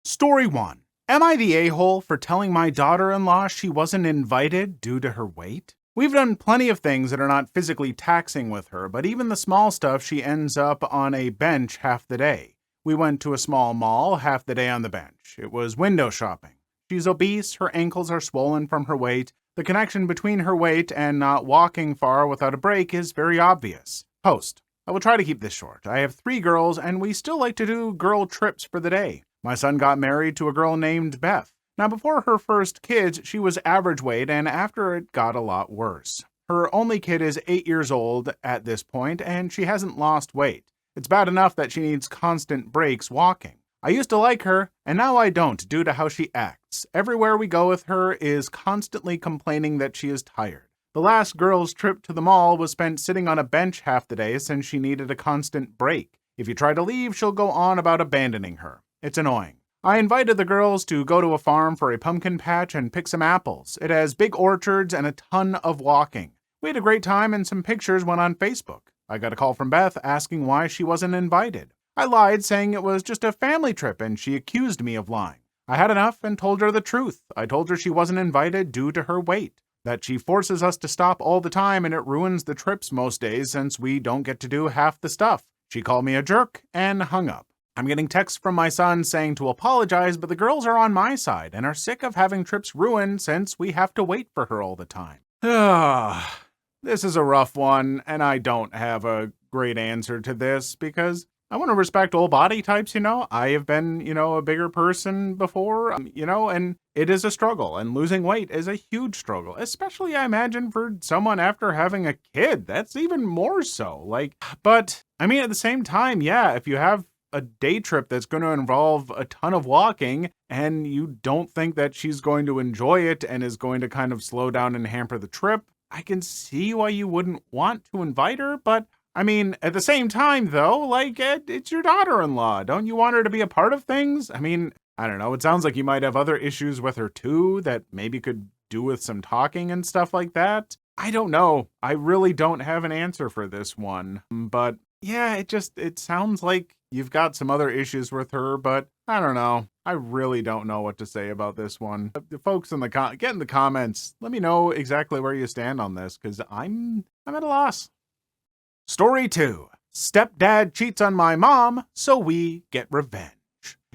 Story 1. Am I the a-hole for telling my daughter-in-law she wasn't invited due to her weight? We've done plenty of things that are not physically taxing with her, but even the small stuff, she ends up on a bench half the day. We went to a small mall, half the day on the bench. It was window shopping. She's obese, her ankles are swollen from her weight. The connection between her weight and not walking far without a break is very obvious. Post. I will try to keep this short. I have 3 girls, and we still like to do girl trips for the day. My son got married to a girl named Beth. Now, before her first kids, she was average weight, and after it got a lot worse. Her only kid is 8 years old at this point, and she hasn't lost weight. It's bad enough that she needs constant breaks walking. I used to like her, and now I don't due to how she acts. Everywhere we go with her is constantly complaining that she is tired. The last girl's trip to the mall was spent sitting on a bench half the day since she needed a constant break. If you try to leave, she'll go on about abandoning her. It's annoying. I invited the girls to go to a farm for a pumpkin patch and pick some apples. It has big orchards and a ton of walking. We had a great time and some pictures went on Facebook. I got a call from Beth asking why she wasn't invited. I lied, saying it was just a family trip, and she accused me of lying. I had enough and told her the truth. I told her she wasn't invited due to her weight, that she forces us to stop all the time and it ruins the trips most days since we don't get to do half the stuff. She called me a jerk and hung up. I'm getting texts from my son saying to apologize, but the girls are on my side and are sick of having trips ruined since we have to wait for her all the time. This is a rough one, and I don't have a great answer to this because I want to respect all body types, I have been, a bigger person before, and it is a struggle, and losing weight is a huge struggle, especially, I imagine, for someone after having a kid. That's even more so. But, at the same time, yeah, if you have a day trip that's going to involve a ton of walking, and you don't think that she's going to enjoy it and is going to kind of slow down and hamper the trip, I can see why you wouldn't want to invite her, but at the same time, though, it's your daughter-in-law. Don't you want her to be a part of things? I don't know. It sounds like you might have other issues with her, too, that maybe could do with some talking and stuff like that. I don't know. I really don't have an answer for this one. But, yeah, it sounds like you've got some other issues with her, but I don't know. I really don't know what to say about this one. The folks in get in the comments. Let me know exactly where you stand on this, because I'm at a loss. Story 2. Stepdad cheats on my mom, so we get revenge.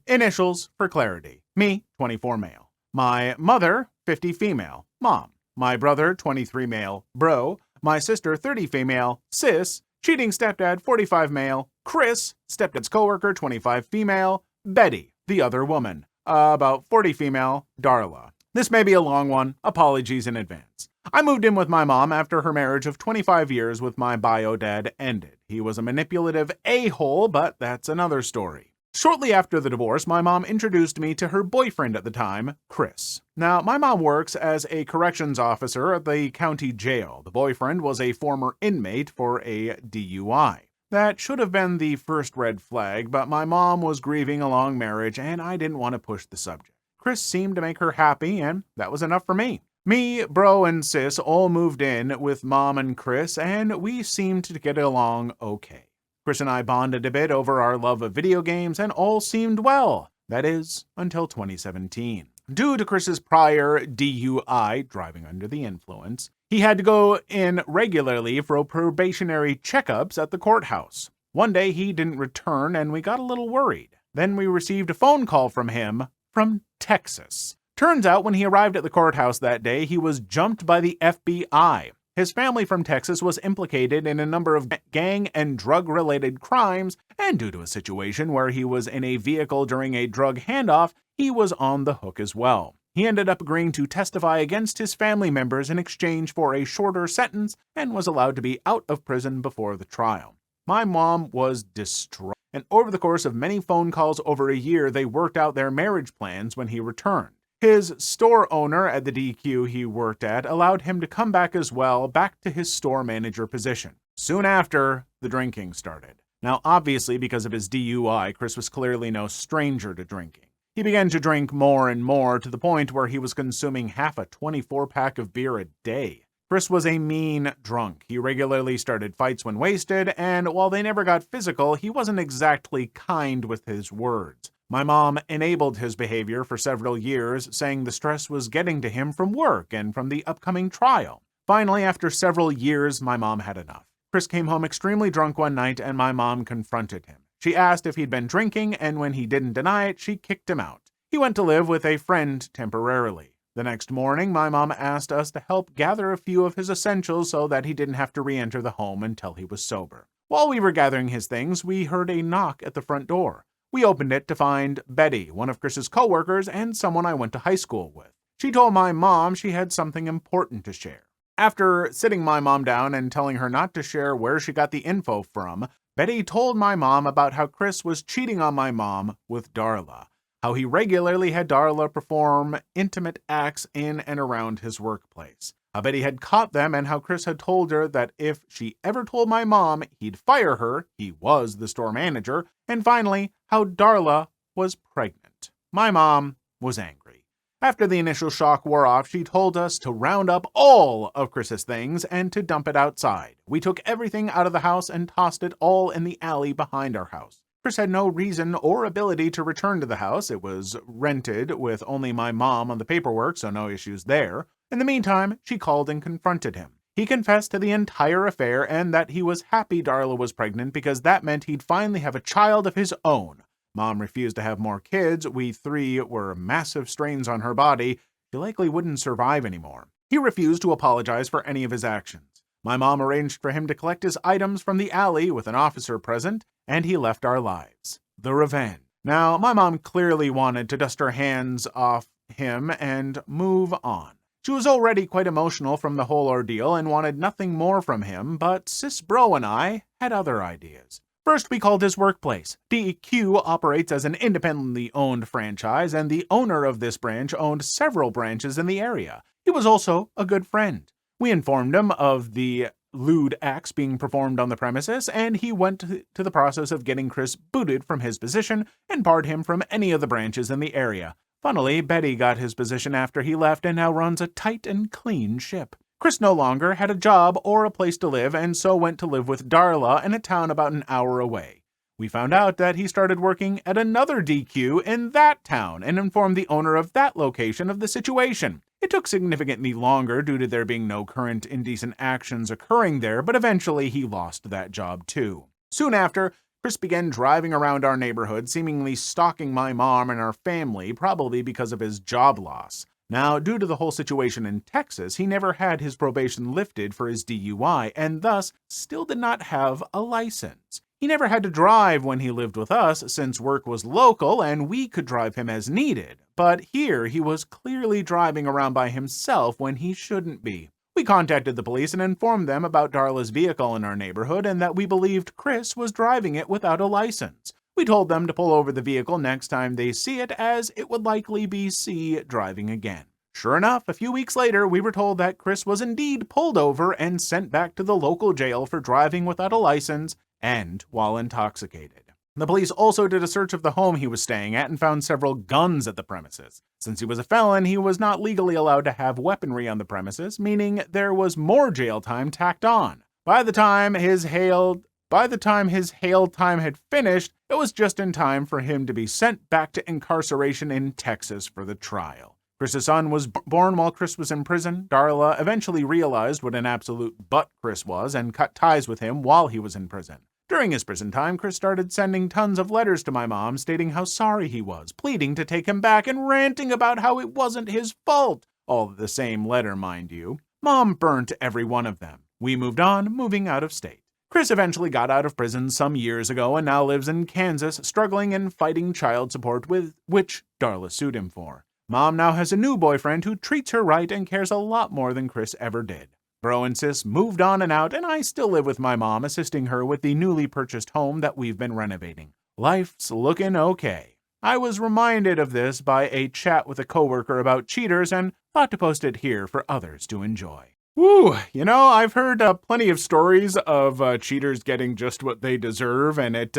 Initials for clarity. Me, 24 male. My mother, 50 female. Mom. My brother, 23 male. Bro. My sister, 30 female. Sis. Cheating stepdad, 45 male. Chris. Stepdad's coworker, 25 female. Betty, the other woman. About 40 female. Darla. This may be a long one. Apologies in advance. I moved in with my mom after her marriage of 25 years with my bio dad ended. He was a manipulative a-hole, but that's another story. Shortly after the divorce, my mom introduced me to her boyfriend at the time, Chris. Now, my mom works as a corrections officer at the county jail. The boyfriend was a former inmate for a DUI. That should have been the first red flag, but my mom was grieving a long marriage and I didn't want to push the subject. Chris seemed to make her happy, and that was enough for me. Me, bro, and sis all moved in with mom and Chris, and we seemed to get along okay. Chris and I bonded a bit over our love of video games, and all seemed well. That is, until 2017. Due to Chris's prior DUI, driving under the influence, he had to go in regularly for probationary checkups at the courthouse. One day he didn't return, and we got a little worried. Then we received a phone call from him from Texas. Turns out when he arrived at the courthouse that day, he was jumped by the FBI. His family from Texas was implicated in a number of gang and drug-related crimes, and due to a situation where he was in a vehicle during a drug handoff, he was on the hook as well. He ended up agreeing to testify against his family members in exchange for a shorter sentence and was allowed to be out of prison before the trial. My mom was distraught, and over the course of many phone calls over a year, they worked out their marriage plans when he returned. His store owner at the DQ he worked at allowed him to come back as well, back to his store manager position. Soon after, the drinking started. Now, obviously, because of his DUI, Chris was clearly no stranger to drinking. He began to drink more and more to the point where he was consuming half a 24-pack of beer a day. Chris was a mean drunk. He regularly started fights when wasted, and while they never got physical, he wasn't exactly kind with his words. My mom enabled his behavior for several years, saying the stress was getting to him from work and from the upcoming trial. Finally, after several years, my mom had enough. Chris came home extremely drunk one night, and my mom confronted him. She asked if he'd been drinking, and when he didn't deny it, she kicked him out. He went to live with a friend temporarily. The next morning, my mom asked us to help gather a few of his essentials so that he didn't have to re-enter the home until he was sober. While we were gathering his things, we heard a knock at the front door. We opened it to find Betty, one of Chris's coworkers and someone I went to high school with. She told my mom she had something important to share. After sitting my mom down and telling her not to share where she got the info from, Betty told my mom about how Chris was cheating on my mom with Darla, how he regularly had Darla perform intimate acts in and around his workplace, how Betty had caught them, and how Chris had told her that if she ever told my mom, he'd fire her, he was the store manager, and finally, how Darla was pregnant. My mom was angry. After the initial shock wore off, she told us to round up all of Chris's things and to dump it outside. We took everything out of the house and tossed it all in the alley behind our house. Chris had no reason or ability to return to the house. It was rented with only my mom on the paperwork, so no issues there. In the meantime, she called and confronted him. He confessed to the entire affair and that he was happy Darla was pregnant because that meant he'd finally have a child of his own. Mom refused to have more kids. We three were massive strains on her body. She likely wouldn't survive anymore. He refused to apologize for any of his actions. My mom arranged for him to collect his items from the alley with an officer present, and he left our lives. The revenge. Now, my mom clearly wanted to dust her hands off him and move on. She was already quite emotional from the whole ordeal and wanted nothing more from him, but Sis Bro and I had other ideas. First, we called his workplace. DQ operates as an independently owned franchise, and the owner of this branch owned several branches in the area. He was also a good friend. We informed him of the lewd acts being performed on the premises, and he went to the process of getting Chris booted from his position and barred him from any of the branches in the area. Funnily, Betty got his position after he left and now runs a tight and clean ship. Chris no longer had a job or a place to live, and so went to live with Darla in a town about an hour away. We found out that he started working at another DQ in that town and informed the owner of that location of the situation. It took significantly longer due to there being no current indecent actions occurring there, but eventually he lost that job too. Soon after, Chris began driving around our neighborhood, seemingly stalking my mom and our family, probably because of his job loss. Now, due to the whole situation in Texas, he never had his probation lifted for his DUI, and thus still did not have a license. He never had to drive when he lived with us, since work was local and we could drive him as needed. But here, he was clearly driving around by himself when he shouldn't be. We contacted the police and informed them about Darla's vehicle in our neighborhood and that we believed Chris was driving it without a license. We told them to pull over the vehicle next time they see it, as it would likely be C driving again. Sure enough, a few weeks later, we were told that Chris was indeed pulled over and sent back to the local jail for driving without a license and while intoxicated. The police also did a search of the home he was staying at and found several guns at the premises. Since he was a felon, he was not legally allowed to have weaponry on the premises, meaning there was more jail time tacked on. By the time his hail time had finished, it was just in time for him to be sent back to incarceration in Texas for the trial. Chris's son was born while Chris was in prison. Darla eventually realized what an absolute butt Chris was and cut ties with him while he was in prison. During his prison time, Chris started sending tons of letters to my mom stating how sorry he was, pleading to take him back, and ranting about how it wasn't his fault. All the same letter, mind you. Mom burnt every one of them. We moved on, moving out of state. Chris eventually got out of prison some years ago and now lives in Kansas, struggling and fighting child support, with which Darla sued him for. Mom now has a new boyfriend who treats her right and cares a lot more than Chris ever did. Bro and Sis moved on and out, and I still live with my mom, assisting her with the newly purchased home that we've been renovating. Life's looking okay. I was reminded of this by a chat with a coworker about cheaters and thought to post it here for others to enjoy. Woo, I've heard plenty of stories of cheaters getting just what they deserve and it,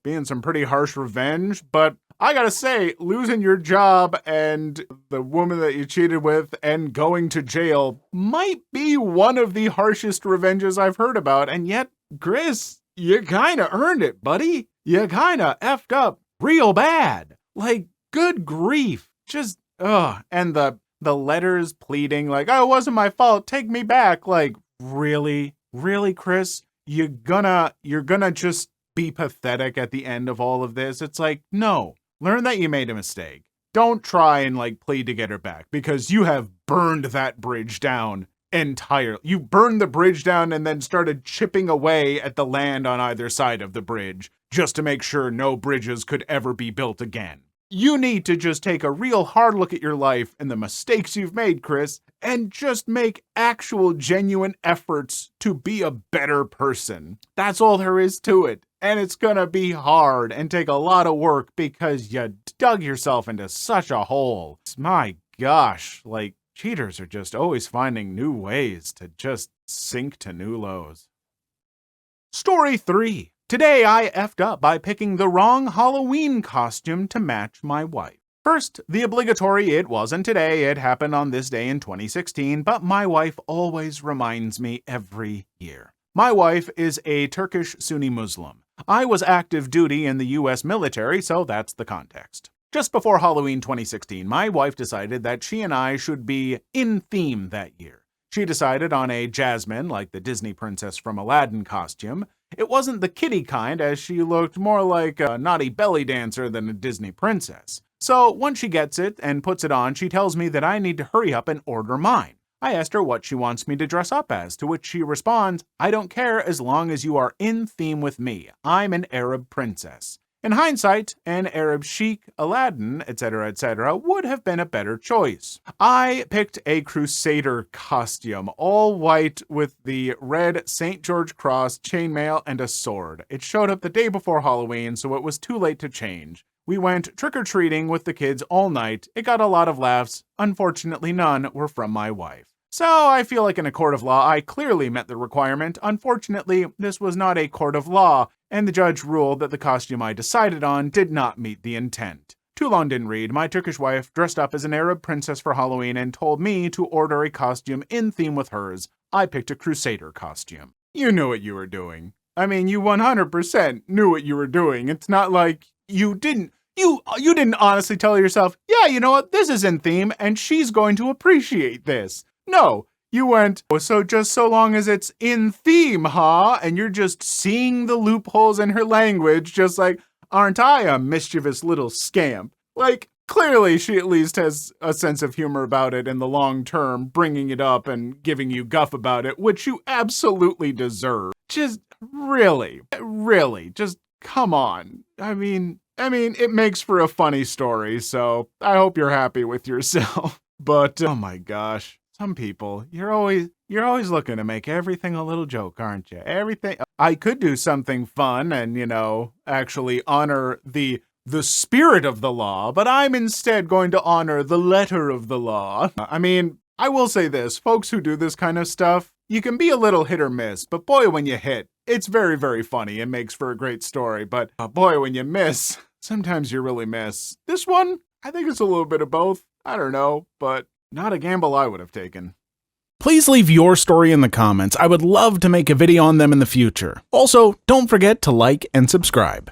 being some pretty harsh revenge, but I gotta say, losing your job and the woman that you cheated with and going to jail might be one of the harshest revenges I've heard about, and yet, Chris, you kinda earned it, buddy. You kinda effed up real bad. Like, good grief. Just, ugh. And the letters pleading, like, oh, it wasn't my fault, take me back. Like, really? Really, Chris? You're gonna just be pathetic at the end of all of this? It's like, no. Learn that you made a mistake. Don't try and, like, plead to get her back, because you have burned that bridge down entirely. You burned the bridge down and then started chipping away at the land on either side of the bridge just to make sure no bridges could ever be built again. You need to just take a real hard look at your life and the mistakes you've made, Chris, and just make actual genuine efforts to be a better person. That's all there is to it. And it's gonna be hard and take a lot of work because you dug yourself into such a hole. My gosh, like, cheaters are just always finding new ways to just sink to new lows. Story 3. Today I effed up by picking the wrong Halloween costume to match my wife. First, the obligatory "it wasn't today, it happened on this day in 2016, but my wife always reminds me every year." My wife is a Turkish Sunni Muslim. I was active duty in the US military, so that's the context. Just before Halloween 2016, my wife decided that she and I should be in theme that year. She decided on a Jasmine, like the Disney princess from Aladdin costume. It wasn't the kiddie kind, as she looked more like a naughty belly dancer than a Disney princess. So once she gets it and puts it on, she tells me that I need to hurry up and order mine. I asked her what she wants me to dress up as, to which she responds, "I don't care as long as you are in theme with me. I'm an Arab princess." In hindsight, an Arab chic, Aladdin, etc., would have been a better choice. I picked a Crusader costume, all white with the red St. George cross, chainmail, and a sword. It showed up the day before Halloween, so it was too late to change. We went trick-or-treating with the kids all night. It got a lot of laughs. Unfortunately, none were from my wife. So I feel like in a court of law, I clearly met the requirement. Unfortunately, this was not a court of law, and the judge ruled that the costume I decided on did not meet the intent. Too long didn't read. My Turkish wife dressed up as an Arab princess for Halloween and told me to order a costume in theme with hers. I picked a Crusader costume. You knew what you were doing. I mean, you 100% knew what you were doing. It's not like you didn't. You didn't honestly tell yourself, yeah, you know what, this is in theme, and she's going to appreciate this. No, you went, oh, so just so long as it's in theme, huh? And you're just seeing the loopholes in her language, just like, aren't I a mischievous little scamp? Like, clearly she at least has a sense of humor about it in the long term, bringing it up and giving you guff about it, which you absolutely deserve. Just really, just come on. I mean, it makes for a funny story, so I hope you're happy with yourself. But, oh my gosh. Some people, you're always looking to make everything a little joke, aren't you? Everything. I could do something fun and, actually honor the spirit of the law, but I'm instead going to honor the letter of the law. I mean, I will say this, folks who do this kind of stuff, you can be a little hit or miss, but boy, when you hit, it's very, very funny and makes for a great story. But boy, when you miss, sometimes you really miss. This one, I think it's a little bit of both. I don't know, but not a gamble I would have taken. Please leave your story in the comments. I would love to make a video on them in the future. Also, don't forget to like and subscribe.